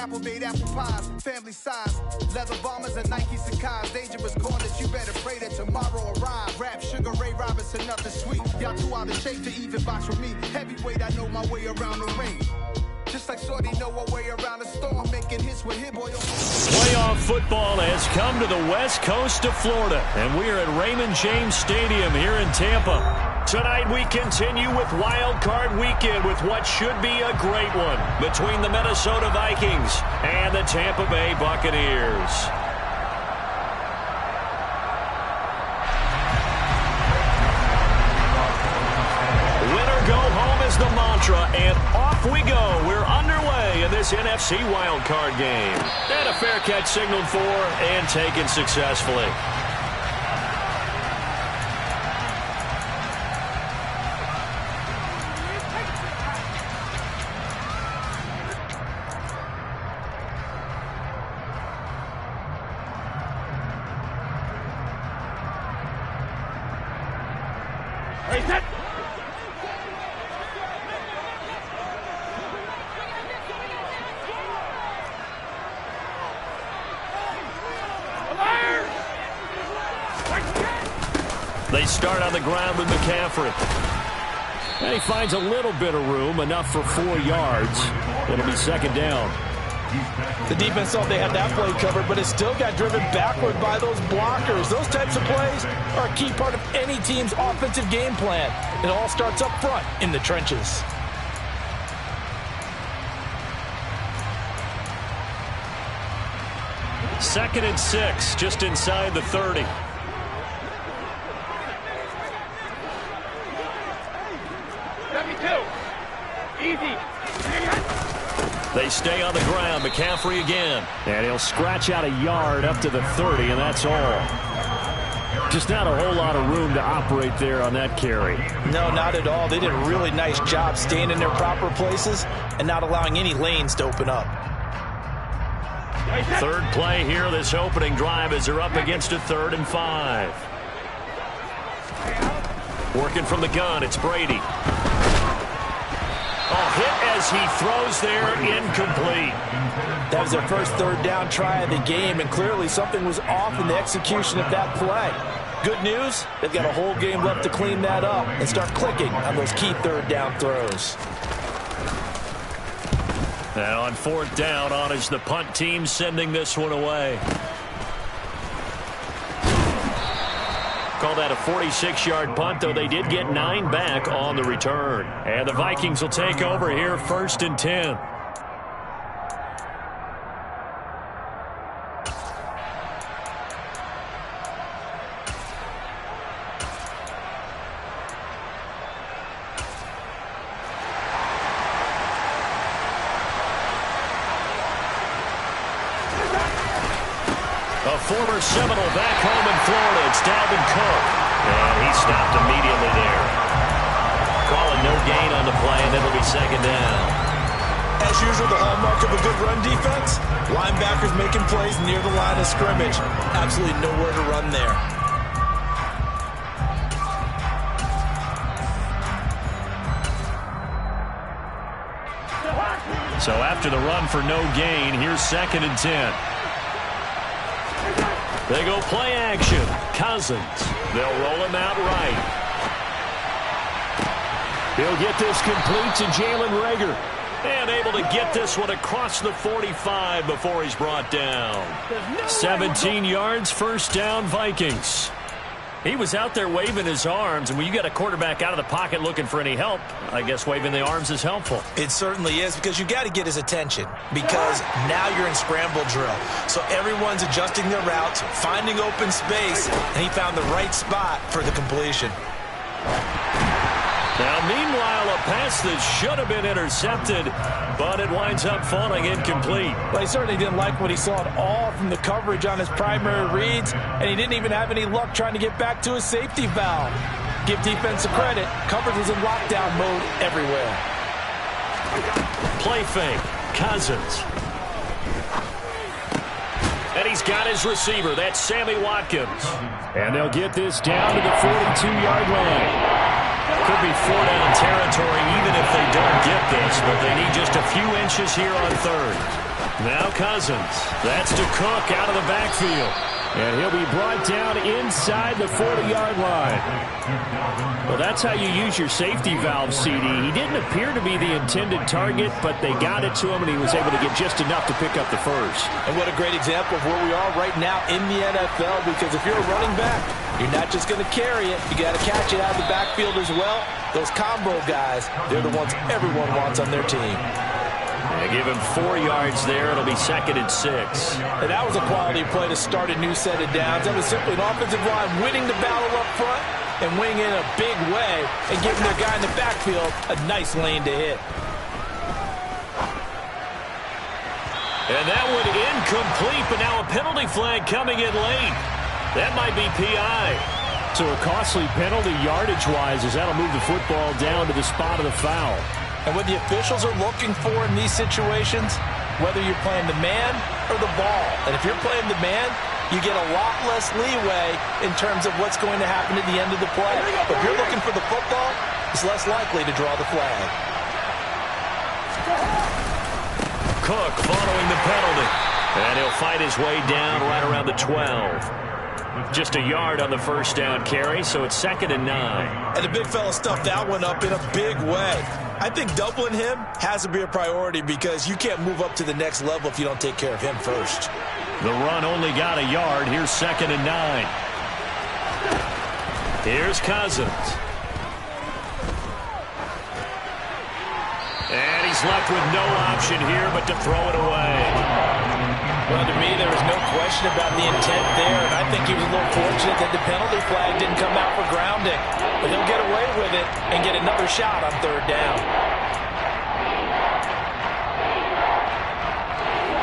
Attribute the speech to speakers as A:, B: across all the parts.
A: apple made apple pies, family size. Leather bombers and Nike Sacai's. Dangerous corners, you better pray that tomorrow arrives. Rap, Sugar Ray Robinson, nothing sweet. Y'all too out of shape to even box with me. Heavyweight, I know my way around the ring. Just like Shorty know her way around the storm, making hits with Hit Boy.
B: Playoff football has come to the west coast of Florida, and we are at Raymond James Stadium here in Tampa. Tonight we continue with Wild Card Weekend with what should be a great one between the Minnesota Vikings and the Tampa Bay Buccaneers. Winner go home is the mantra, and off we go. We're underway in this NFC wildcard game. And a fair catch signaled for and taken successfully. They start on the ground with McCaffrey. And he finds a little bit of room, enough for 4 yards. It'll be second down.
C: The defense thought they had that play covered, but it still got driven backward by those blockers. Those types of plays are a key part of any team's offensive game plan. It all starts up front in the trenches.
B: Second and 6, just inside the 30. They stay on the ground. McCaffrey again. And he'll scratch out a yard up to the 30, and that's all. Just not a whole lot of room to operate there on that carry.
C: No, not at all. They did a really nice job staying in their proper places and not allowing any lanes to open up.
B: Third play here, this opening drive, as they're up against a 3rd and 5. Working from the gun, it's Brady. Hit as he throws there, incomplete.
C: That was their first 3rd down try of the game, and clearly something was off in the execution of that play. Good news, they've got a whole game left to clean that up and start clicking on those key 3rd down throws.
B: And on 4th down, on is the punt team sending this one away. Call that a 46-yard punt, though they did get 9 back on the return. And the Vikings will take over here, 1st and 10. A former Seminole back home in Florida. It's Dalvin Cook. And he stopped immediately there. Calling no gain on the play, and it'll be second down.
C: As usual, the hallmark of a good run defense, linebackers making plays near the line of scrimmage. Absolutely nowhere to run there.
B: So after the run for no gain, here's 2nd and 10. They go play action. Cousins. They'll roll him out right. He'll get this complete to Jalen Reagor. And able to get this one across the 45 before he's brought down. 17 yards, 1st down, Vikings. He was out there waving his arms, and when you got a quarterback out of the pocket looking for any help, I guess waving the arms is helpful.
C: It certainly is, because you got to get his attention, because now you're in scramble drill. So everyone's adjusting their routes, finding open space, and he found the right spot for the completion.
B: Now, meanwhile, a pass that should have been intercepted, but it winds up falling incomplete.
C: Well, he certainly didn't like what he saw at all from the coverage on his primary reads, and he didn't even have any luck trying to get back to his safety valve. Give defense credit. Coverage was in lockdown mode everywhere.
B: Play fake. Cousins. And he's got his receiver. That's Sammy Watkins. And they'll get this down to the 42-yard line. Could be 4-down territory even if they don't get this, but they need just a few inches here on 3rd. Now Cousins. That's to Cook out of the backfield.
C: And he'll be brought down inside the 40-yard line.
B: Well, that's how you use your safety valve, CD. He didn't appear to be the intended target, but they got it to him, and he was able to get just enough to pick up the first.
C: And what a great example of where we are right now in the NFL, because if you're a running back, you're not just going to carry it. You got to catch it out of the backfield as well. Those combo guys, they're the ones everyone wants on their team.
B: They give him 4 yards there. It'll be 2nd and 6.
C: And that was a quality play to start a new set of downs. That was simply an offensive line winning the battle up front and winning in a big way and giving their guy in the backfield a nice lane to hit.
B: And that one incomplete, but now a penalty flag coming in late. That might be PI.
C: So a costly penalty yardage-wise as that'll move the football down to the spot of the foul. And what the officials are looking for in these situations, whether you're playing the man or the ball. And if you're playing the man, you get a lot less leeway in terms of what's going to happen at the end of the play. But if you're looking for the football, it's less likely to draw the flag.
B: Cook following the penalty. And he'll fight his way down right around the 12. Just a yard on the first down carry, so it's 2nd and 9.
C: And the big fella stuffed that one up in a big way. I think doubling him has to be a priority because you can't move up to the next level if you don't take care of him first.
B: The run only got a yard. Here's 2nd and 9. Here's Cousins. And he's left with no option here but to throw it away.
C: Well, to me, there was no question about the intent there, and I think he was a little fortunate that the penalty flag didn't come out for grounding. But they'll get away with it and get another shot on 3rd down.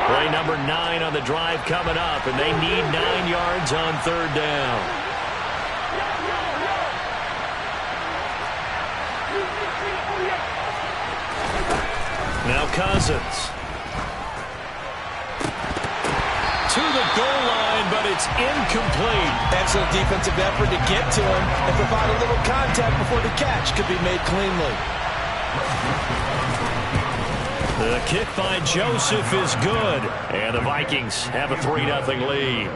B: Play number 9 on the drive coming up, and they need 9 yards on 3rd down. Now Cousins. To the goal line, but it's incomplete.
C: Excellent defensive effort to get to him and provide a little contact before the catch could be made cleanly.
B: The kick by Joseph is good, and the Vikings have a 3-0 lead.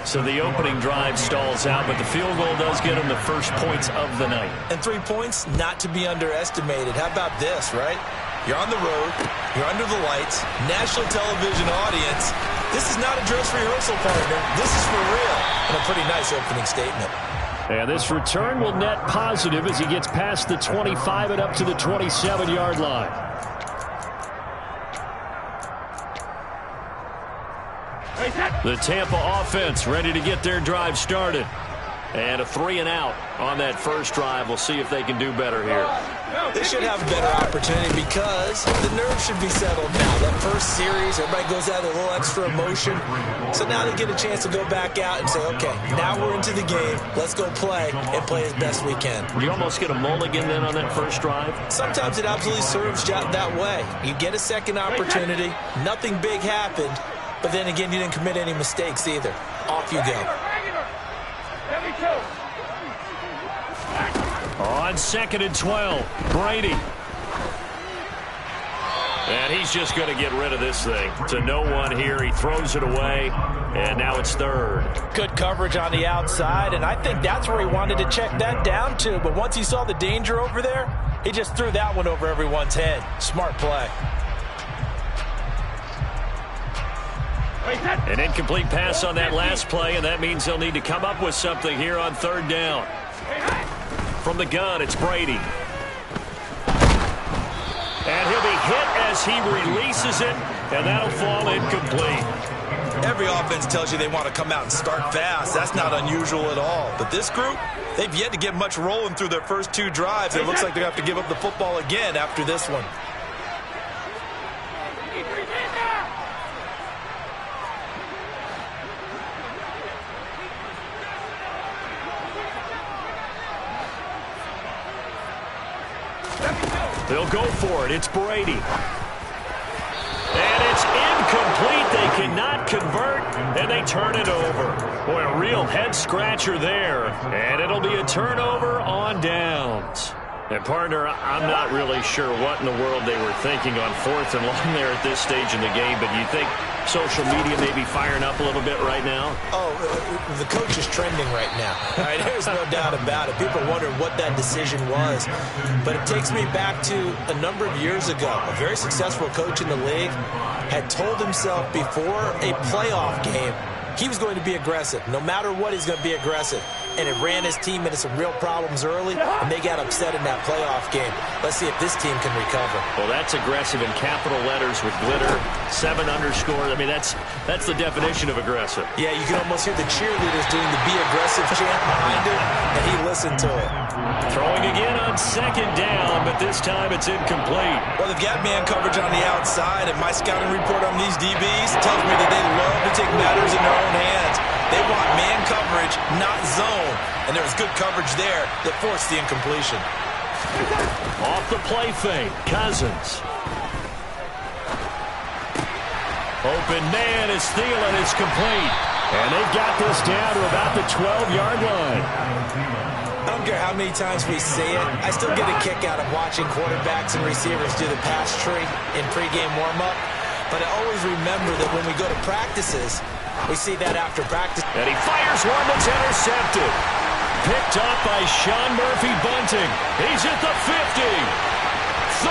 B: So the opening drive stalls out, but the field goal does get them the first points of the night.
C: And 3 points not to be underestimated. How about this, right? You're on the road, you're under the lights, national television audience. This is not a dress rehearsal, partner. This is for real. And a pretty nice opening statement.
B: And this return will net positive as he gets past the 25 and up to the 27-yard line. The Tampa offense ready to get their drive started. And a 3 and out on that first drive. We'll see if they can do better here.
C: They should have a better opportunity because the nerves should be settled now. That first series, everybody goes out with a little extra emotion. So now they get a chance to go back out and say, okay, now we're into the game. Let's go play and play as best we can.
B: You almost get a mulligan then on that first drive?
C: Sometimes it absolutely serves that way. You get a second opportunity. Nothing big happened. But then again, you didn't commit any mistakes either. Off you go.
B: On 2nd and 12, Brady. And he's just going to get rid of this thing. To no one here. He throws it away, and now it's 3rd.
C: Good coverage on the outside, and I think that's where he wanted to check that down to. But once he saw the danger over there, he just threw that one over everyone's head. Smart play.
B: An incomplete pass on that last play, and that means they'll need to come up with something here on 3rd down. From the gun, it's Brady. And he'll be hit as he releases it, and that'll fall incomplete.
C: Every offense tells you they want to come out and start fast. That's not unusual at all. But this group, they've yet to get much rolling through their first 2 drives. It looks like they're going to have to give up the football again after this one.
B: They'll go for it. It's Brady. And it's incomplete. They cannot convert, and they turn it over. Boy, a real head-scratcher there. And it'll be a turnover on downs. And, partner, I'm not really sure what in the world they were thinking on 4th and long there at this stage in the game, but do you think social media may be firing up a little bit right now?
C: Oh, the coach is trending right now. All right, there's no doubt about it. People wonder what that decision was. But it takes me back to a number of years ago. A very successful coach in the league had told himself before a playoff game he was going to be aggressive. No matter what, he's going to be aggressive. And it ran his team into some real problems early, and they got upset in that playoff game. Let's see if this team can recover.
B: Well, that's aggressive in capital letters with glitter, 7 underscore. I mean, that's the definition of aggressive.
C: Yeah, you can almost hear the cheerleaders doing the be aggressive chant behind him, and he listened to it.
B: Throwing again on 2nd down, but this time it's incomplete.
C: Well, they've got man coverage on the outside, and my scouting report on these DBs tells me that they love to take matters in their own hands. They want man coverage, not zone. And there was good coverage there that forced the incompletion.
B: Off the play fake, Cousins. Open man is Thielen, is complete. And they've got this down to about the 12-yard line.
C: I don't care how many times we say it, I still get a kick out of watching quarterbacks and receivers do the pass tree in pregame warm-up. But I always remember that when we go to practices, we see that after practice.
B: And he fires one that's intercepted. Picked up by Sean Murphy Bunting. He's at the 50, 30,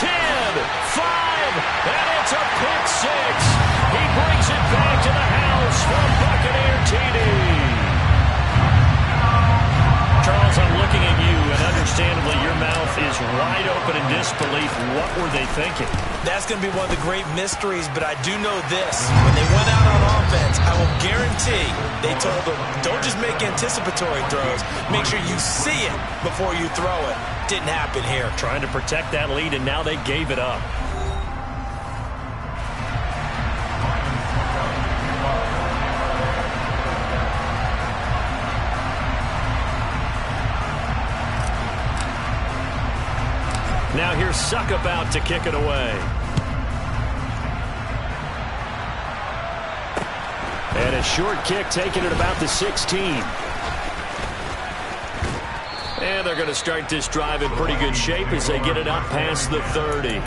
B: 10, 5, and it's a pick 6. He brings it back to the house for a Buccaneer TD. Charles, I'm looking at you, and understandably your mouth is wide open in disbelief. What were they thinking?
C: That's going to be one of the great mysteries, but I do know this. When they went out on offense, I will guarantee they told them, don't just make anticipatory throws. Make sure you see it before you throw it. Didn't happen here.
B: Trying to protect that lead, and now they gave it up. Now here's Suckup out to kick it away. And a short kick taken at about the 16. And they're going to start this drive in pretty good shape as they get it up past the 30.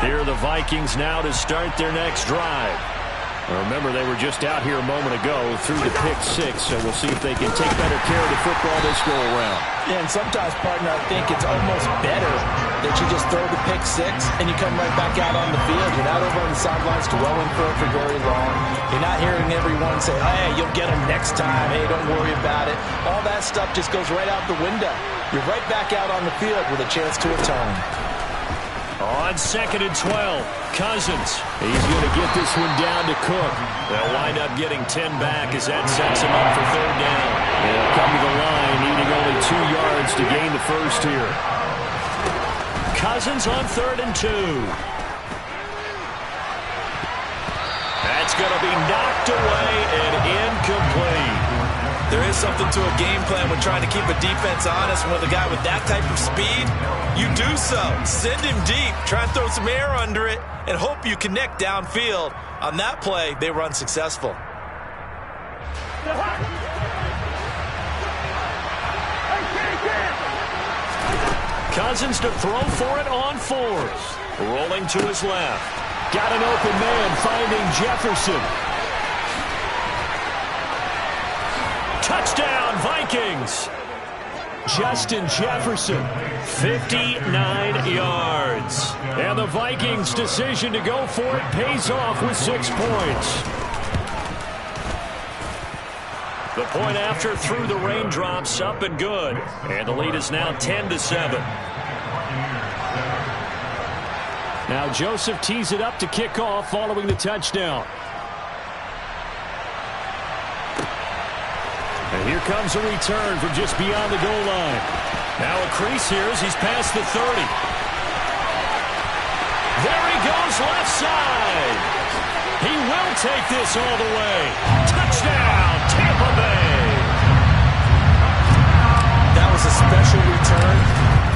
B: Here are the Vikings now to start their next drive. Remember, they were just out here a moment ago through the pick 6, so we'll see if they can take better care of the football this go around.
C: Yeah, and sometimes, partner, I think it's almost better that you just throw the pick 6 and you come right back out on the field. You're not over on the sidelines dwelling for it for very long. You're not hearing everyone say, hey, you'll get them next time. Hey, don't worry about it. All that stuff just goes right out the window. You're right back out on the field with a chance to atone.
B: On 2nd and 12, Cousins. He's going to get this one down to Cook. They'll wind up getting 10 back as that sets him up for 3rd down. They'll come to the line, needing only 2 yards to gain the first here. Cousins on 3rd and 2. That's going to be knocked away and incomplete.
C: There is something to a game plan when trying to keep a defense honest. When with a guy with that type of speed, you do so. Send him deep. Try and throw some air under it and hope you connect downfield. On that play, they were unsuccessful.
B: Cousins to throw for it on 4th. Rolling to his left. Got an open man finding Jefferson. Touchdown, Vikings. Justin Jefferson, 59 yards. And the Vikings' decision to go for it pays off with 6 points. The point after through the raindrops, up and good. And the lead is now 10-7. Now Joseph tees it up to kick off following the touchdown. And here comes a return from just beyond the goal line. Now a crease here as he's past the 30. There he goes left side. He will take this all the way. Touchdown, Tampa Bay. That
C: was a special return,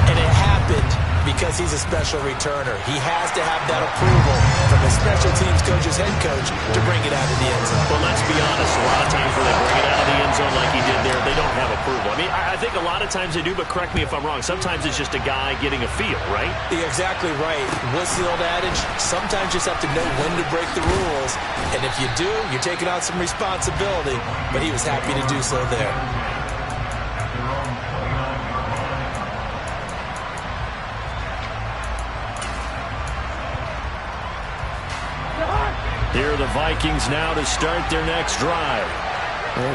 C: and it happened because he's a special returner. He has to have that approval from his special teams coach's head coach to bring it out of the end zone.
B: Well, let's be honest. A lot of times when they bring it out of the end zone like he did there, they don't have approval. I mean, I think a lot of times they do, but correct me if I'm wrong. Sometimes it's just a guy getting a feel, right?
C: You're exactly right. What's the old adage? Sometimes you just have to know when to break the rules. And if you do, you're taking on some responsibility. But he was happy to do so there.
B: Here are the Vikings now to start their next drive.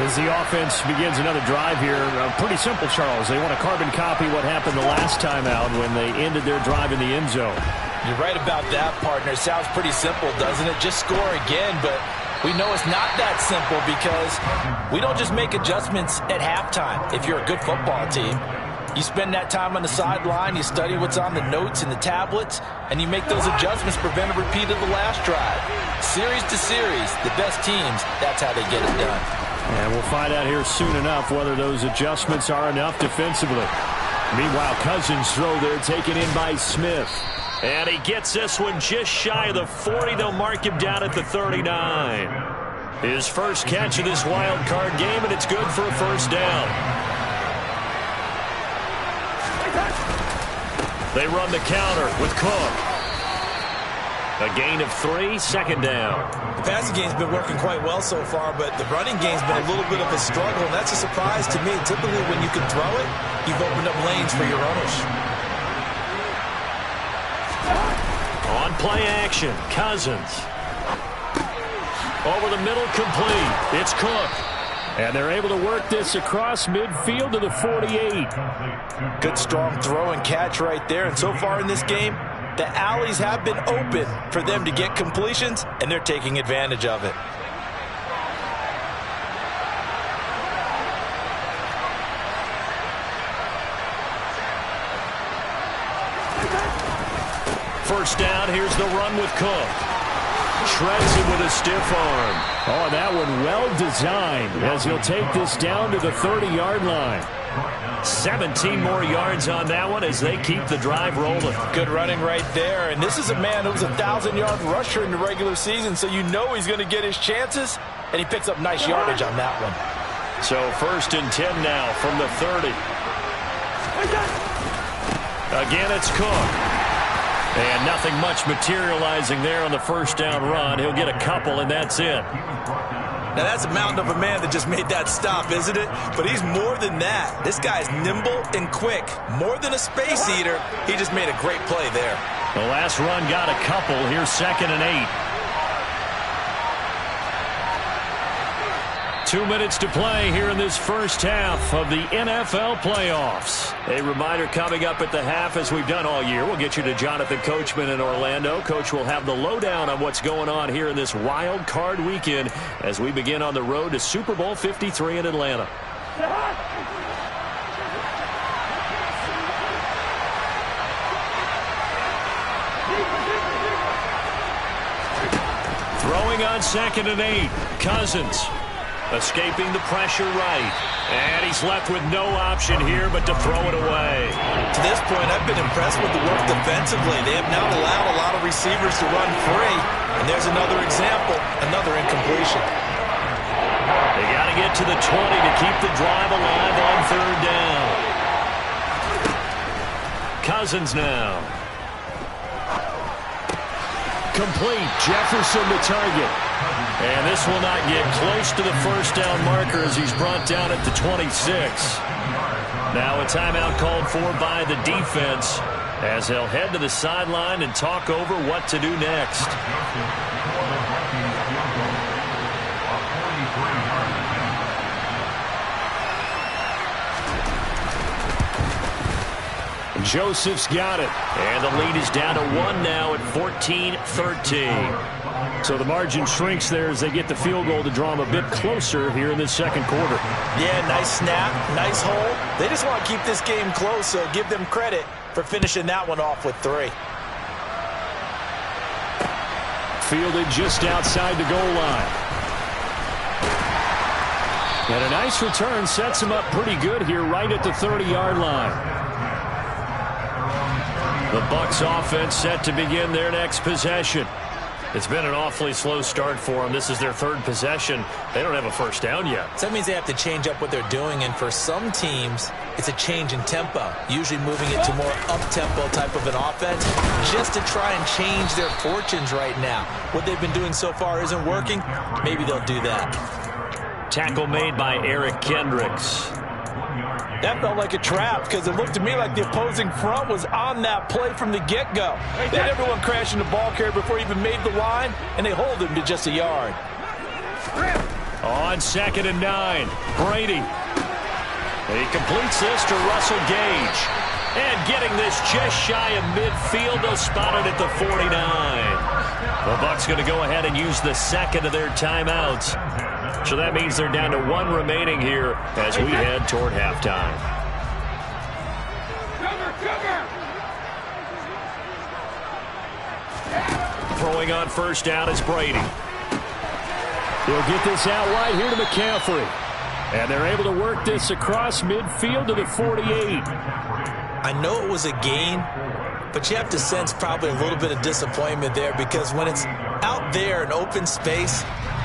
D: As the offense begins another drive here, pretty simple, Charles. They want to carbon copy what happened the last time out when they ended their drive in the end zone.
C: You're right about that, partner. Sounds pretty simple, doesn't it? Just score again, but we know it's not that simple because we don't just make adjustments at halftime. If you're a good football team, you spend that time on the sideline, you study what's on the notes and the tablets, and you make those adjustments, prevent a repeat of the last drive. Series to series, the best teams, that's how they get it done.
D: And we'll find out here soon enough whether those adjustments are enough defensively. Meanwhile, Cousins throw there, taken in by Smith.
B: And he gets this one just shy of the 40. They'll mark him down at the 39. His first catch of this wild card game, and it's good for a first down. They run the counter with Cook. A gain of 3, second down.
C: The passing game's been working quite well so far, but the running game's been a little bit of a struggle, and that's a surprise to me. Typically, when you can throw it, you've opened up lanes for your runners.
B: On play action, Cousins. Over the middle, complete. It's Cook.
D: And they're able to work this across midfield to the 48.
C: Good, strong throw and catch right there. And so far in this game, the alleys have been open for them to get completions, and they're taking advantage of it.
B: First down, here's the run with Cook. Shreds it with a stiff arm.
D: Oh, that one well designed as he'll take this down to the 30-yard line.
B: 17 more yards on that one as they keep the drive rolling.
C: Good running right there. And this is a man who was a 1,000-yard rusher in the regular season, so you know he's going to get his chances, and he picks up nice yardage on that one.
B: So 1st and 10 now from the 30. Again, it's Cook. And nothing much materializing there on the first down run. He'll get a couple, and that's it.
C: Now, that's a mountain of a man that just made that stop, isn't it? But he's more than that. This guy's nimble and quick. More than a space eater, he just made a great play there.
B: The last run got a couple. Here's 2nd and 8. 2 minutes to play here in this first half of the NFL playoffs. A reminder coming up at the half, as we've done all year. We'll get you to Jonathan Coachman in Orlando. Coach will have the lowdown on what's going on here in this wild card weekend as we begin on the road to Super Bowl 53 in Atlanta. Throwing on 2nd and 8. Cousins. Escaping the pressure right. And he's left with no option here but to throw it away.
C: To this point, I've been impressed with the work defensively. They have now allowed a lot of receivers to run free. And there's another example, another incompletion.
B: They got to get to the 20 to keep the drive alive on 3rd down. Cousins now. Complete. Jefferson the target. And this will not get close to the first down marker as he's brought down at the 26. Now a timeout called for by the defense as they'll head to the sideline and talk over what to do next. Joseph's got it. And the lead is down to 1 now at 14-13.
D: So the margin shrinks there as they get the field goal to draw them a bit closer here in this second quarter.
C: Yeah, nice snap, nice hole. They just want to keep this game close, so give them credit for finishing that one off with 3.
D: Fielded just outside the goal line. And a nice return sets him up pretty good here right at the 30-yard line.
B: The Bucs offense set to begin their next possession. It's been an awfully slow start for them. This is their third possession. They don't have a first down yet.
C: So that means they have to change up what they're doing, and for some teams, it's a change in tempo, usually moving it to more up-tempo type of an offense just to try and change their fortunes right now. What they've been doing so far isn't working. Maybe they'll do that.
B: Tackle made by Eric Kendricks.
C: That felt like a trap because it looked to me like the opposing front was on that play from the get-go. They had everyone crashing the ball carrier before he even made the line, and they hold him to just a yard.
B: On 2nd and 9, Brady. He completes this to Russell Gage. And getting this just shy of midfield, they'll spot it at the 49. The Bucs going to go ahead and use the second of their timeouts. So that means they're down to 1 remaining here as we head toward halftime. Throwing on first down is Brady.
D: He'll get this out right here to McCaffrey. And they're able to work this across midfield to the 48.
C: I know it was a gain, but you have to sense probably a little bit of disappointment there because when it's out there in open space,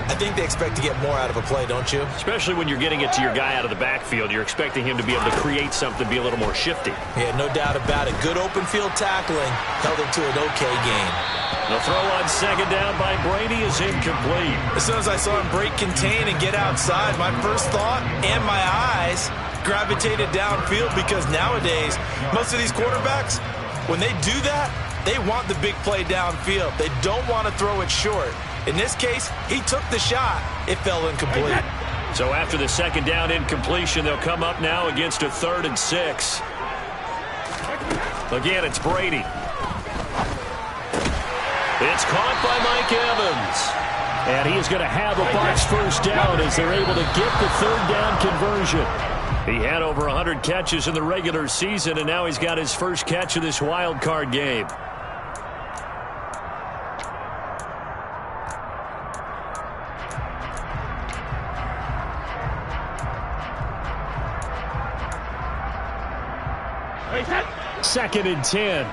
C: I think they expect to get more out of a play, don't you?
B: Especially when you're getting it to your guy out of the backfield. You're expecting him to be able to create something, be a little more shifty.
C: Yeah, no doubt about it. Good open field tackling held him to an okay gain.
B: The throw on 2nd down by Brady is incomplete.
C: As soon as I saw him break contain and get outside, my first thought and my eyes gravitated downfield because nowadays, most of these quarterbacks, when they do that, they want the big play downfield. They don't want to throw it short. In this case, he took the shot. It fell incomplete.
B: So after the 2nd down incompletion, they'll come up now against a 3rd and 6. Again, it's Brady. It's caught by Mike Evans.
D: And he is going to have a Bucs first down as they're able to get the 3rd down conversion.
B: He had over 100 catches in the regular season, and now he's got his first catch of this wild card game.
D: Second and 10.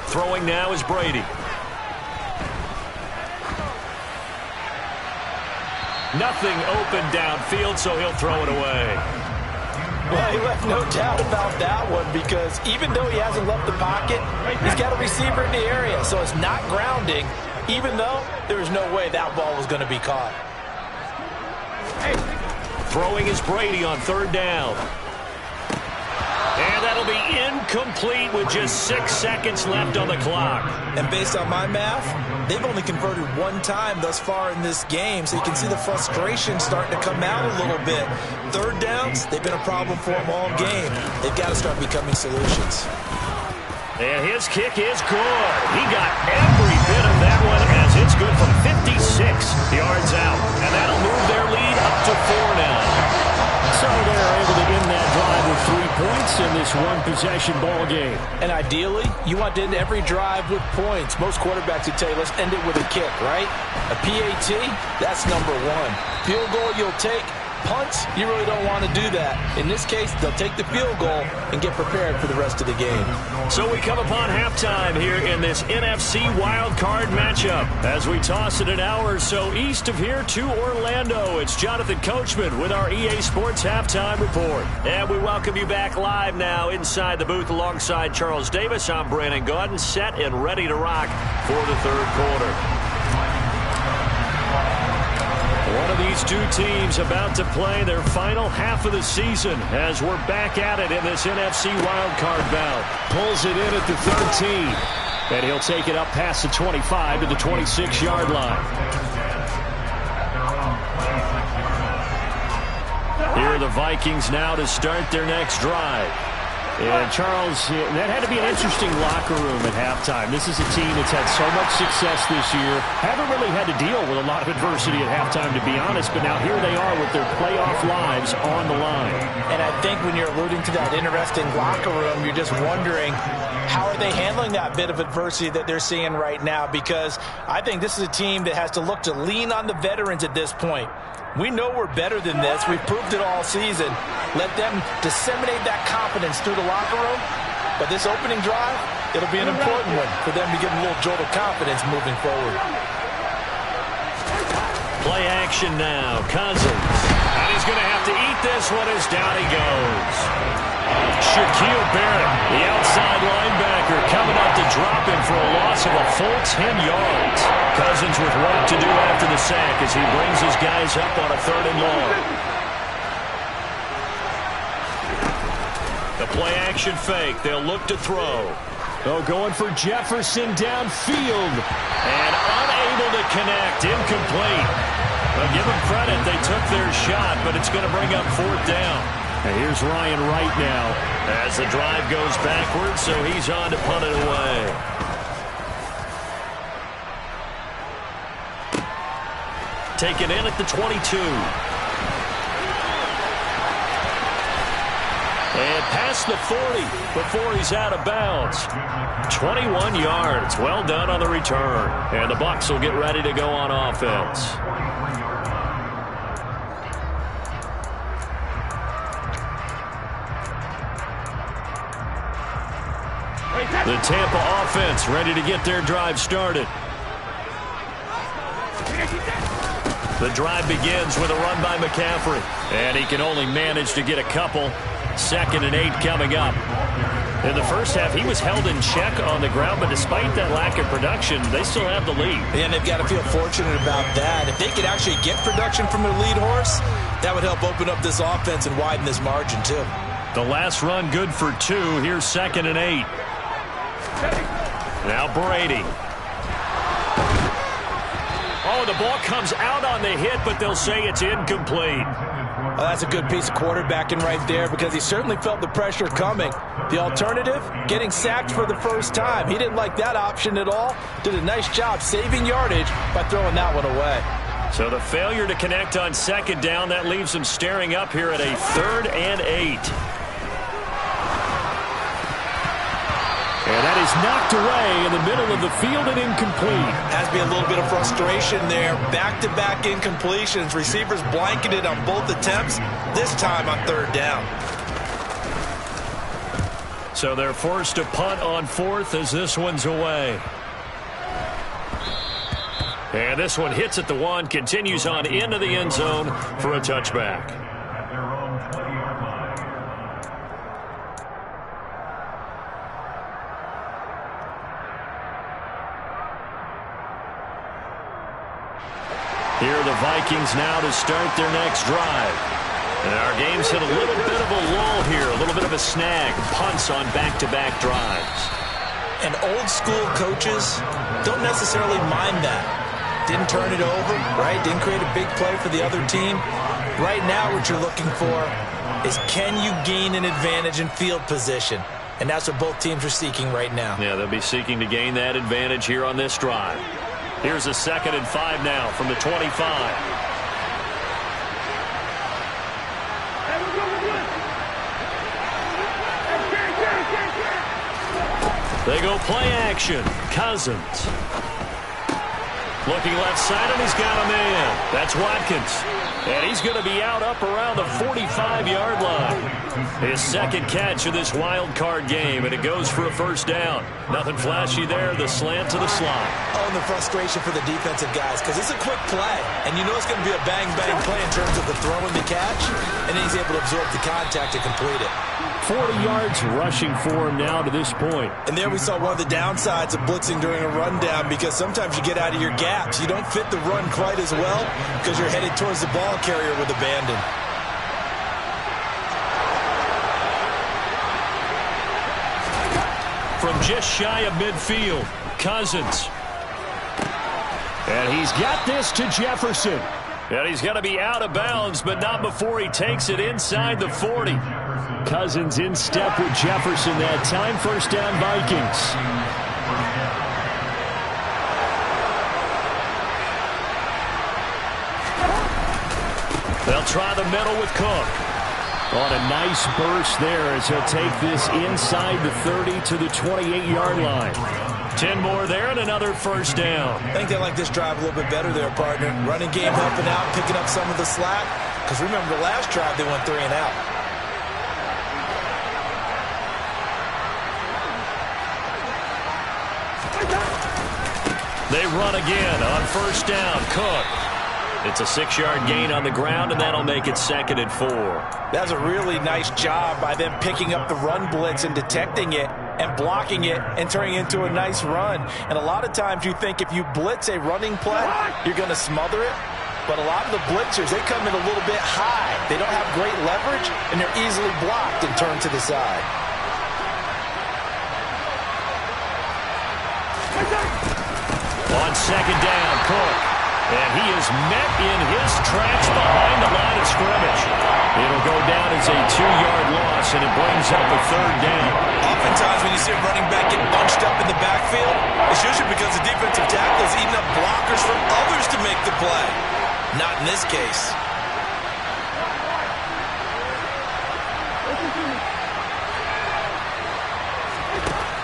B: Throwing now is Brady. Nothing open downfield, so he'll throw it away.
C: Well, he left no doubt about that one because even though he hasn't left the pocket, he's got a receiver in the area, so it's not grounding, even though there was no way that ball was going to be caught.
B: Throwing is Brady on 3rd down. And that'll be incomplete with just 6 seconds left on the clock.
C: And based on my math, they've only converted 1 time thus far in this game, so you can see the frustration starting to come out a little bit. 3rd downs, they've been a problem for them all game. They've got to start becoming solutions.
B: And his kick is good. He got every bit of that one as it's good from 56 yards out. And that'll move their lead up to 4 now.
D: So they're able to end that drive with 3 points in this one-possession ball game.
C: And ideally, you want to end every drive with points. Most quarterbacks would tell you, let's end it with a kick, right? A PAT, that's number 1. Field goal you'll take. Punts, you really don't want to do that. In this case, they'll take the field goal and get prepared for the rest of the game.
B: So we come upon halftime here in this NFC wildcard matchup. As we toss it an hour or so east of here to Orlando, it's Jonathan Coachman with our EA Sports Halftime Report. And we welcome you back live now inside the booth alongside Charles Davis. I'm Brandon Gaudin, set and ready to rock for the 3rd quarter. One of these 2 teams about to play their final half of the season as we're back at it in this NFC wildcard bout.
D: Pulls it in at the 13. And he'll take it up past the 25 to the 26-yard line.
B: Here are the Vikings now to start their next drive.
D: And Charles, that had to be an interesting locker room at halftime. This is a team that's had so much success this year. Haven't really had to deal with a lot of adversity at halftime, to be honest. But now here they are with their playoff lives on the line.
C: And I think when you're alluding to that interesting locker room, you're just wondering, how are they handling that bit of adversity that they're seeing right now? Because I think this is a team that has to look to lean on the veterans at this point. We know we're better than this. We've proved it all season. Let them disseminate that confidence through the locker room. But this opening drive, it'll be an important one for them to give them a little jolt of confidence moving forward.
B: Play action now. Cousins. And he's going to have to eat this one as down he goes. Shaquille Barrett, the outside linebacker, coming up to drop him for a loss of a full 10 yards. Cousins with work to do after the sack as he brings his guys up on a 3rd and long. The play action fake. They'll look to throw.
D: Oh, going for Jefferson downfield.
B: And unable to connect. Incomplete. Well, give them credit. They took their shot, but it's going to bring up 4th down.
D: And here's Ryan Wright now.
B: As the drive goes backwards, so he's on to punt it away. Taken in at the 22. And past the 40 before he's out of bounds. 21 yards. Well done on the return. And the Bucs will get ready to go on offense. The Tampa offense ready to get their drive started. The drive begins with a run by McCaffrey. And he can only manage to get a couple. 2nd and 8 coming up. In the first half, he was held in check on the ground, but despite that lack of production, they still have the lead.
C: And they've got to feel fortunate about that. If they could actually get production from their lead horse, that would help open up this offense and widen this margin, too.
B: The last run good for 2. Here's 2nd and 8. Now Brady. Oh, the ball comes out on the hit, but they'll say it's incomplete.
C: Well, that's a good piece of quarterbacking right there because he certainly felt the pressure coming. The alternative, getting sacked for the first time. He didn't like that option at all. Did a nice job saving yardage by throwing that one away.
B: So the failure to connect on 2nd down, that leaves them staring up here at a 3rd and 8.
D: And that is knocked away in the middle of the field and incomplete.
C: Has to be a little bit of frustration there. Back-to-back incompletions. Receivers blanketed on both attempts, this time on 3rd down.
B: So they're forced to punt on 4th as this one's away. And this one hits at the 1, continues on into the end zone for a touchback. Here are the Vikings now to start their next drive. And our game's hit a little bit of a lull here, a little bit of a snag. Punts on back-to-back drives.
C: And old-school coaches don't necessarily mind that. Didn't turn it over, right? Didn't create a big play for the other team. Right now what you're looking for is can you gain an advantage in field position? And that's what both teams are seeking right now.
B: Yeah, they'll be seeking to gain that advantage here on this drive. Here's a 2nd and 5 now from the 25. They go play action. Cousins. Looking left side, and he's got a man. That's Watkins. And he's going to be out up around the 45-yard line. His 2nd catch of this wild card game, and it goes for a 1st down. Nothing flashy there. The slant to the slot.
C: Oh, and the frustration for the defensive guys, because it's a quick play. And you know it's going to be a bang-bang play in terms of the throw and the catch. And then he's able to absorb the contact to complete it.
D: 40 yards rushing for him now to this point.
C: And there we saw one of the downsides of blitzing during a rundown, because sometimes you get out of your gaps. You don't fit the run quite as well because you're headed towards the ball carrier with abandon.
B: From just shy of midfield, Cousins.
D: And he's got this to Jefferson.
B: And he's going to be out of bounds, but not before he takes it inside the 40.
D: Cousins in step with Jefferson that time. 1st down Vikings.
B: They'll try the middle with Cook. On a nice burst there as he'll take this inside the 30 to the 28-yard line. 10 more there and another first down.
C: I think they like this drive a little bit better there, partner. Running game helping out, picking up some of the slack. Because remember, the last drive they went 3 and out.
B: They run again on first down. Cook. It's a 6-yard gain on the ground, and that'll make it 2nd and 4.
C: That's a really nice job by them picking up the run blitz and detecting it and blocking it and turning it into a nice run. And a lot of times you think if you blitz a running play, you're going to smother it. But a lot of the blitzers, they come in a little bit high. They don't have great leverage, and they're easily blocked and turned to the side.
B: On second down, Cook. And he is met in his tracks behind the line of scrimmage. It'll go down as a 2-yard loss, and it brings up a 3rd down.
C: Oftentimes when you see a running back get bunched up in the backfield, it's usually because the defensive tackle is eating up blockers from others to make the play. Not in this case.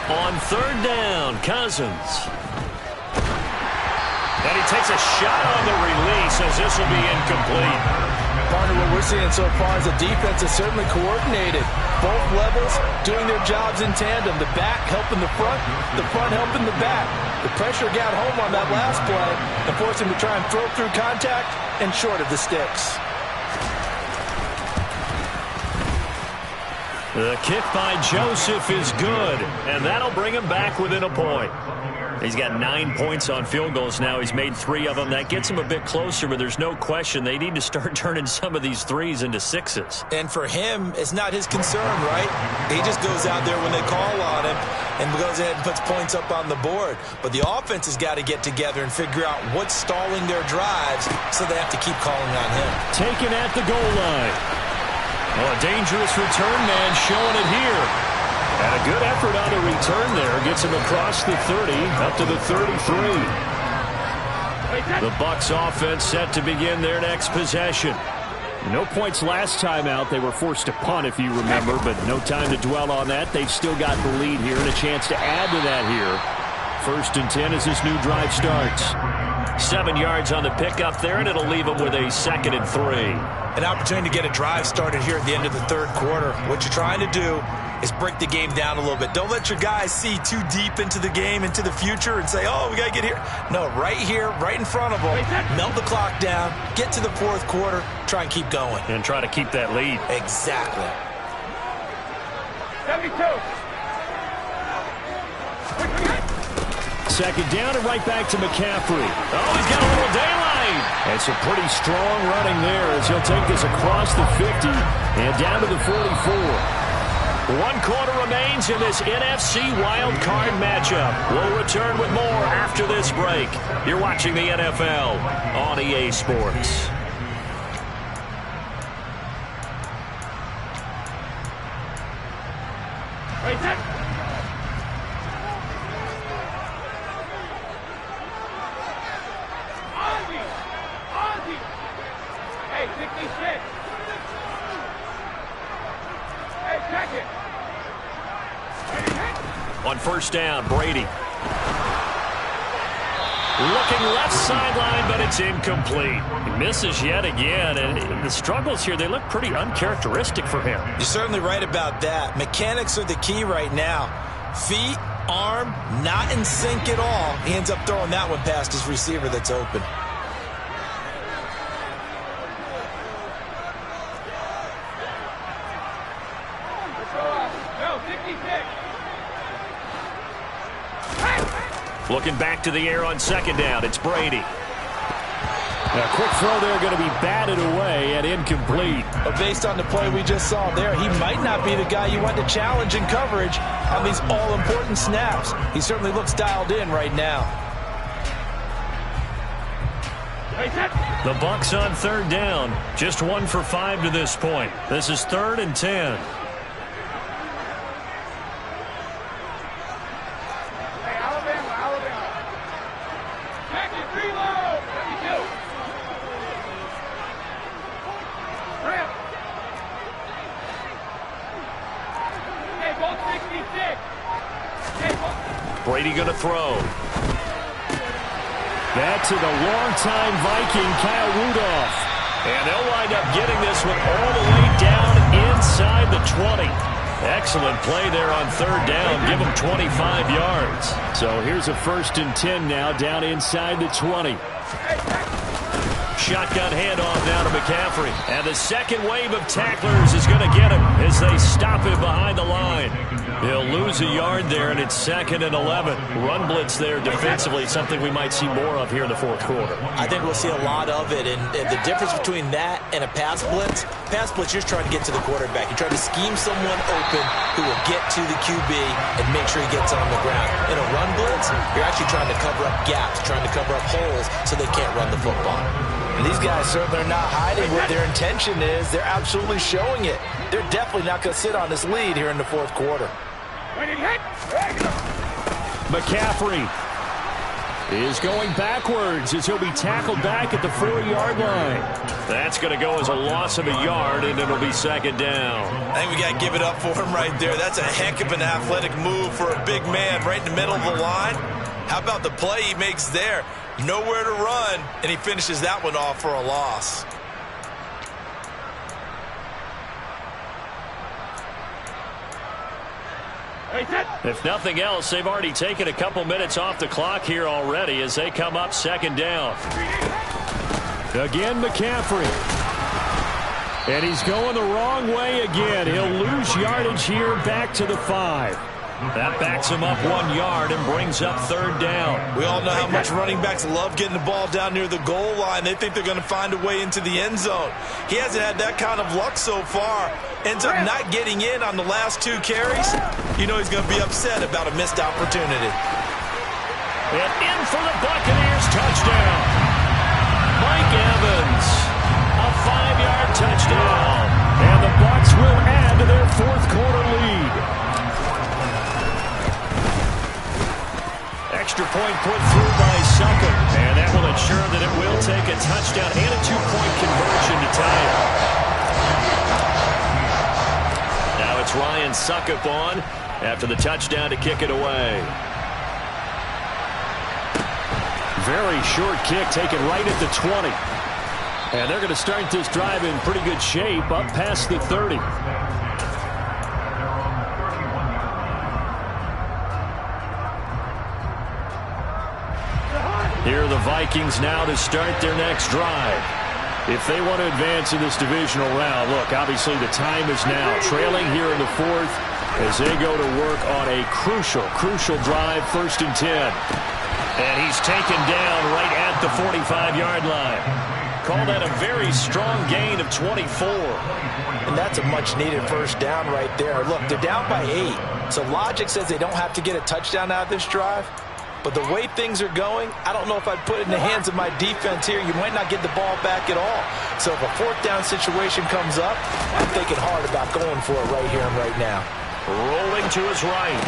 B: On 3rd down, Cousins. And he takes a shot on the release as this will be incomplete.
C: Partner, what we're seeing so far is the defense is certainly coordinated. Both levels doing their jobs in tandem. The back helping the front helping the back. The pressure got home on that last play and forced him to try and throw through contact and short of the sticks.
B: The kick by Joseph is good, and that'll bring him back within a point. He's got 9 points on field goals now. He's made 3 of them. That gets him a bit closer, but there's no question they need to start turning some of these 3s into 6s.
C: And for him, it's not his concern, right? He just goes out there when they call on him and goes ahead and puts points up on the board. But the offense has got to get together and figure out what's stalling their drives, so they have to keep calling on him.
B: Taken at the goal line. Oh, a dangerous return man showing it here. And a good effort on the return there. Gets him across the 30, up to the 33. The Bucs offense set to begin their next possession. No points last time out. They were forced to punt, if you remember, but no time to dwell on that. They've still got the lead here and a chance to add to that here. 1st and 10 as this new drive starts. 7 yards on the pickup there, and it'll leave them with a 2nd and 3.
C: An opportunity to get a drive started here at the end of the 3rd quarter. What you're trying to do is break the game down a little bit. Don't let your guys see too deep into the game, into the future, and say, oh, we got to get here. No, right here, right in front of them. Melt the clock down, get to the 4th quarter, try and keep going.
B: And try to keep that lead.
C: Exactly.
A: 72.
B: 2nd down and right back to McCaffrey. Oh, he's got a little daylight. And some pretty strong running there as he'll take this across the 50 and down to the 44. 1 quarter remains in this NFC Wild Card matchup. We'll return with more after this break. You're watching the NFL on EA Sports.
A: Hey, 66. Hey, check it.
B: On first down, Brady. Looking left sideline, but it's incomplete. He misses yet again, and the struggles here, they look pretty uncharacteristic for him.
C: You're certainly right about that. Mechanics are the key right now. Feet, arm, not in sync at all. He ends up throwing that one past his receiver that's open.
B: Looking back to the air on second down, it's Brady. A quick throw there going to be batted away and incomplete.
C: But based on the play we just saw there, he might not be the guy you want to challenge in coverage on these all-important snaps. He certainly looks dialed in right now.
B: The Bucs on third down. Just 1 for 5 to this point. This is 3rd and 10. Brady going to throw.
D: Back to the longtime Viking, Kyle Rudolph.
B: And they'll wind up getting this one all the way down inside the 20. Excellent play there on third down. Give them 25 yards.
D: So here's a 1st and 10 now down inside the 20.
B: Shotgun handoff now to McCaffrey. And the second wave of tacklers is going to get him as they stop him behind the line. He'll lose a yard there, and it's 2nd and 11. Run blitz there defensively, something we might see more of here in the fourth quarter.
C: I think we'll see a lot of it, and the difference between that and a pass blitz, you're just trying to get to the quarterback. You're trying to scheme someone open who will get to the QB and make sure he gets on the ground. In a run blitz, you're actually trying to cover up gaps, trying to cover up holes so they can't run the football. And these guys certainly are not hiding what their intention is. They're absolutely showing it. They're definitely not going to sit on this lead here in the fourth quarter.
D: McCaffrey is going backwards as he'll be tackled back at the 4-yard line.
B: That's going to go as a loss of a yard, and it'll be 2nd down.
C: I think we got to give it up for him right there. That's a heck of an athletic move for a big man right in the middle of the line. How about the play he makes there? Nowhere to run, and he finishes that one off for a loss.
B: If nothing else, they've already taken a couple minutes off the clock here already as they come up 2nd down.
D: Again, McCaffrey. And he's going the wrong way again. He'll lose yardage here back to the 5.
B: That backs him up 1 yard and brings up 3rd down.
C: We all know how much running backs love getting the ball down near the goal line. They think they're going to find a way into the end zone. He hasn't had that kind of luck so far. Ends up not getting in on the last 2 carries. You know he's going to be upset about a missed opportunity.
B: And in for the Buccaneers, touchdown. Mike Evans, a 5-yard touchdown.
D: And the Bucs will add to their fourth quarter lead.
B: Extra point put through by Succop, and that will ensure that it will take a touchdown and a 2-point conversion to tie it. Now it's Ryan Succop on after the touchdown to kick it away.
D: Very short kick taken right at the 20. And they're going to start this drive in pretty good shape up past the 30.
B: Here are the Vikings now to start their next drive.
D: If they want to advance in this divisional round, look, obviously the time is now. Trailing here in the 4th as they go to work on a crucial drive, 1st and 10.
B: And he's taken down right at the 45-yard line. Call that a very strong gain of 24.
C: And that's a much-needed 1st down right there. Look, they're down by 8. So logic says they don't have to get a touchdown out of this drive. But the way things are going, I don't know if I'd put it in the hands of my defense here. You might not get the ball back at all. So if a 4th down situation comes up, I'm thinking hard about going for it right here and right now.
B: Rolling to his right.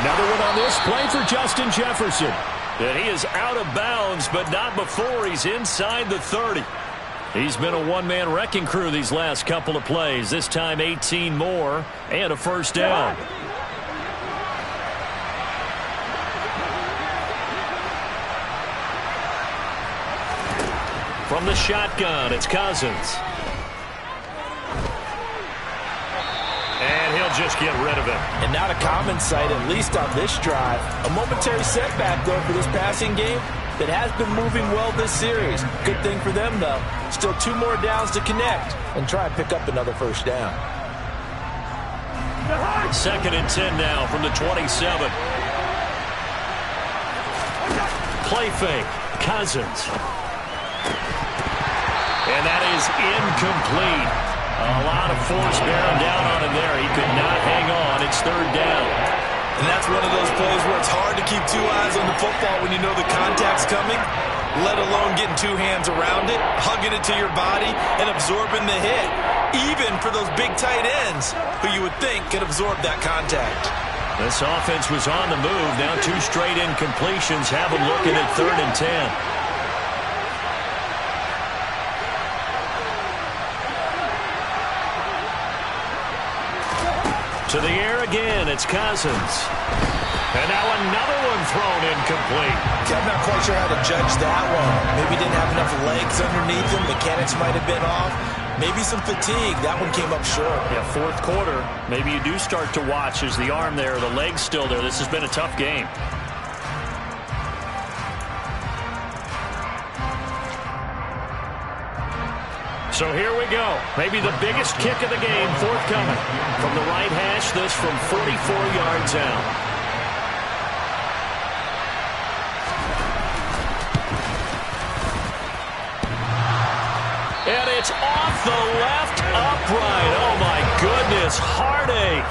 D: Another one on this play for Justin Jefferson.
B: And he is out of bounds, but not before he's inside the 30. He's been a one-man wrecking crew these last couple of plays. This time 18 more and a 1st down. From the shotgun, it's Cousins. And he'll just get rid of it.
C: And not a common sight, at least on this drive. A momentary setback, though, for this passing game that has been moving well this series. Good thing for them, though. Still 2 more downs to connect and try and pick up another 1st down.
B: 2nd and 10 now from the 27. Play fake. Cousins. And that is incomplete. A lot of force bearing down on him there. He could not hang on. It's 3rd down.
C: And that's one of those plays where it's hard to keep 2 eyes on the football when you know the contact's coming, let alone getting 2 hands around it, hugging it to your body, and absorbing the hit. Even for those big tight ends who you would think could absorb that contact.
B: This offense was on the move. Now 2 straight incompletions have them looking at 3rd and 10. To the air again, it's Cousins. And now another one thrown incomplete.
C: I'm not quite sure how to judge that one. Maybe he didn't have enough legs underneath him. Mechanics might have been off. Maybe some fatigue. That one came up short.
D: Yeah, fourth quarter. Maybe you do start to watch. Is the arm there, the leg's still there. This has been a tough game. So here we go. Maybe the biggest kick of the game forthcoming. From the right hash, this from 44 yards out. And it's off the left upright. Oh, my goodness. Heartache.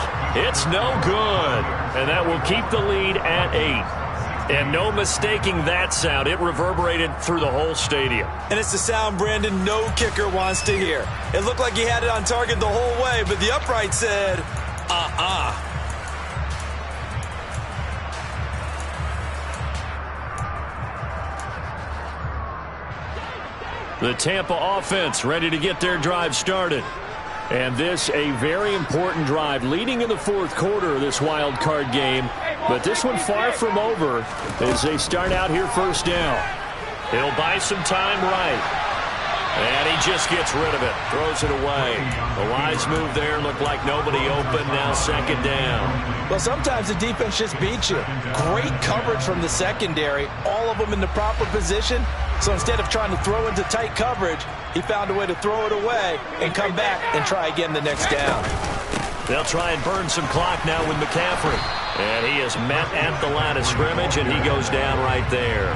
D: It's no good. And that will keep the lead at 8. And no mistaking that sound. It reverberated through the whole stadium.
C: And it's the sound Brandon no kicker wants to hear. It looked like he had it on target the whole way, but the upright said,
B: The Tampa offense ready to get their drive started. And this a very important drive leading in the fourth quarter of this wild card game. But this one far from over as they start out here first down. He'll buy some time right. And he just gets rid of it. Throws it away. A wise move there. Looked like nobody open. Now second down.
C: Well, sometimes the defense just beats you. Great coverage from the secondary. All of them in the proper position. So instead of trying to throw into tight coverage, he found a way to throw it away and come back and try again the next down.
B: They'll try and burn some clock now with McCaffrey. And he is met at the line of scrimmage, and he goes down right there.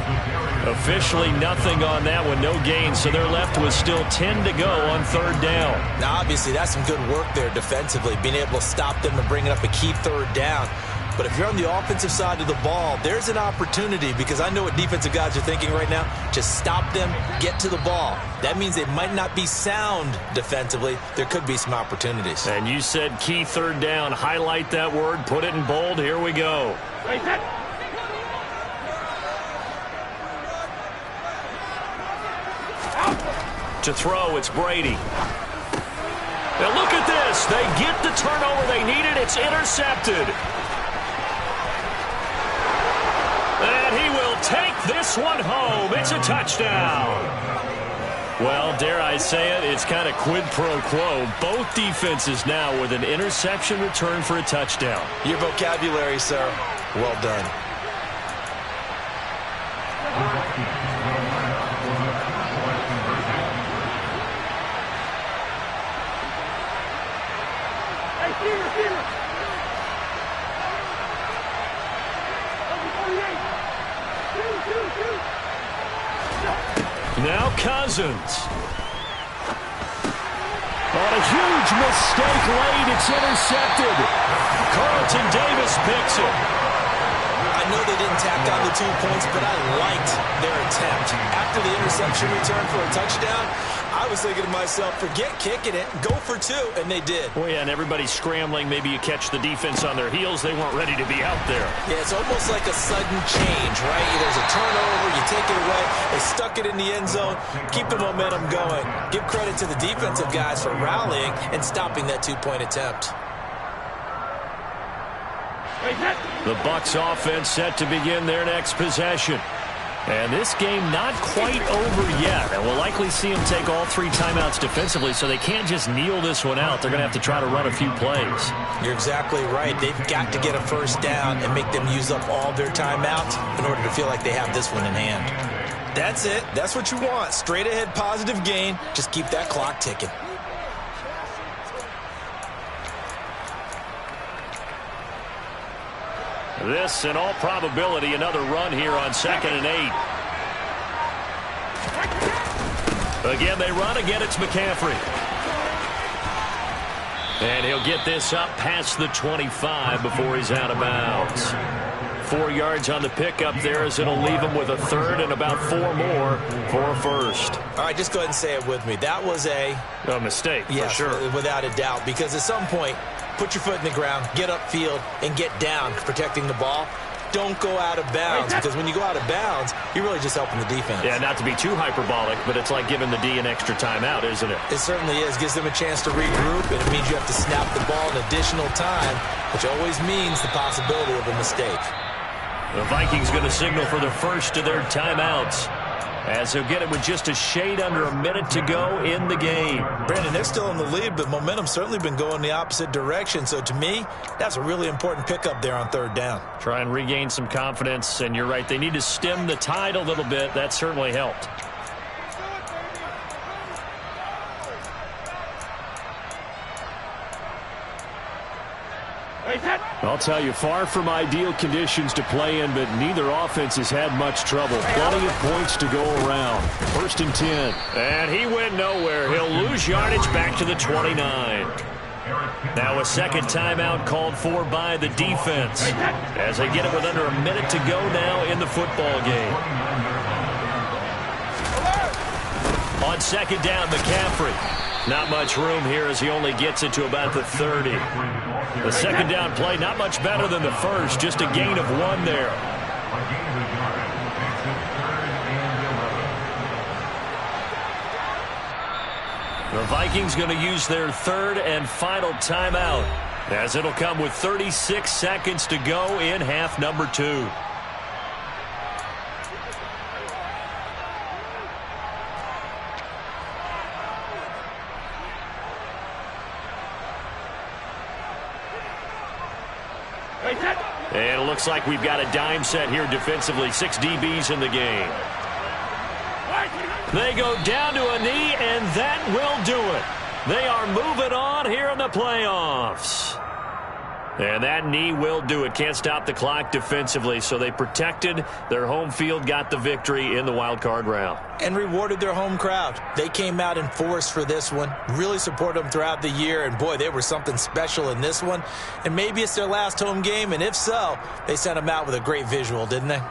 B: Officially nothing on that one, no gain, so they're left with still 10 to go on third down.
C: Now, obviously, that's some good work there defensively, being able to stop them and bringing up a key third down. But if you're on the offensive side of the ball, there's an opportunity because I know what defensive guys are thinking right now. Just stop them, get to the ball. That means they might not be sound defensively. There could be some opportunities.
B: And you said key third down. Highlight that word. Put it in bold. Here we go. To throw, it's Brady. Now look at this. They get the turnover they needed. It's intercepted. And he will take this one home. It's a touchdown. Well, dare I say it, it's kind of quid pro quo. Both defenses now with an interception return for a touchdown.
C: Your vocabulary, sir. Well done.
B: Now Cousins. On a huge mistake late, it's intercepted. Carlton Davis picks it.
C: I know they didn't tack on the 2 points, but I liked their attempt. After the interception return for a touchdown, I was thinking to myself, forget kicking it, go for 2, and they did.
B: Oh, yeah, and everybody's scrambling. Maybe you catch the defense on their heels. They weren't ready to be out there.
C: Yeah, it's almost like a sudden change, right? There's a turnover, you take it away, they stuck it in the end zone, keep the momentum going. Give credit to the defensive guys for rallying and stopping that 2-point attempt.
B: The Bucs offense set to begin their next possession. And this game not quite over yet. And we'll likely see them take all 3 timeouts defensively, so they can't just kneel this one out. They're going to have to try to run a few plays.
C: You're exactly right. They've got to get a first down and make them use up all their timeouts in order to feel like they have this one in hand. That's it. That's what you want. Straight ahead positive gain. Just keep that clock ticking.
B: This, in all probability, another run here on 2nd and 8. Again, they run. Again, it's McCaffrey. And he'll get this up past the 25 before he's out of bounds. 4 yards on the pickup there as it'll leave him with a third and about 4 more for a first.
C: All right, just go ahead and say it with me. That was a
B: mistake,
C: yes,
B: for sure.
C: Without a doubt, because at some point, put your foot in the ground, get upfield, and get down protecting the ball. don't go out of bounds, because when you go out of bounds, you're really just helping the defense.
B: Yeah, not to be too hyperbolic, but it's like giving the D an extra timeout, isn't it?
C: It certainly is. Gives them a chance to regroup, and it means you have to snap the ball in additional time, which always means the possibility of a mistake.
B: The Vikings going to signal for the first of their timeouts, as he'll get it with just a shade under a minute to go in the game.
C: Brandon, they're still in the lead, but momentum's certainly been going the opposite direction. So to me, that's a really important pickup there on third down.
B: Try and regain some confidence, and you're right. They need to stem the tide a little bit. That certainly helped.
D: I'll tell you, far from ideal conditions to play in, but neither offense has had much trouble. Plenty of points to go around. 1st and 10.
B: And he went nowhere. He'll lose yardage back to the 29. Now a second timeout called for by the defense, as they get it with under a minute to go now in the football game. On second down, McCaffrey. Not much room here as he only gets it to about the 30. The second down play, not much better than the first, just a gain of 1 there. The Vikings going to use their third and final timeout, as it'll come with 36 seconds to go in half number 2. And it looks like we've got a dime set here defensively. 6 DBs in the game. They go down to a knee, and that will do it. They are moving on here in the playoffs. And that knee will do it. Can't stop the clock defensively, so they protected their home field, got the victory in the wild card round.
C: And rewarded their home crowd. They came out in force for this one, really supported them throughout the year, and boy, they were something special in this one. And maybe it's their last home game, and if so, they sent them out with a great visual, didn't they?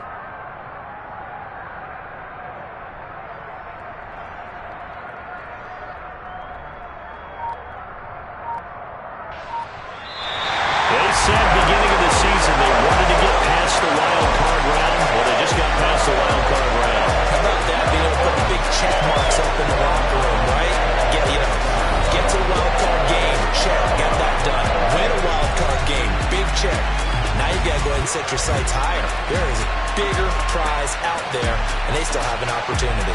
C: Set your sights higher. There is a bigger prize out there, and they still have an opportunity.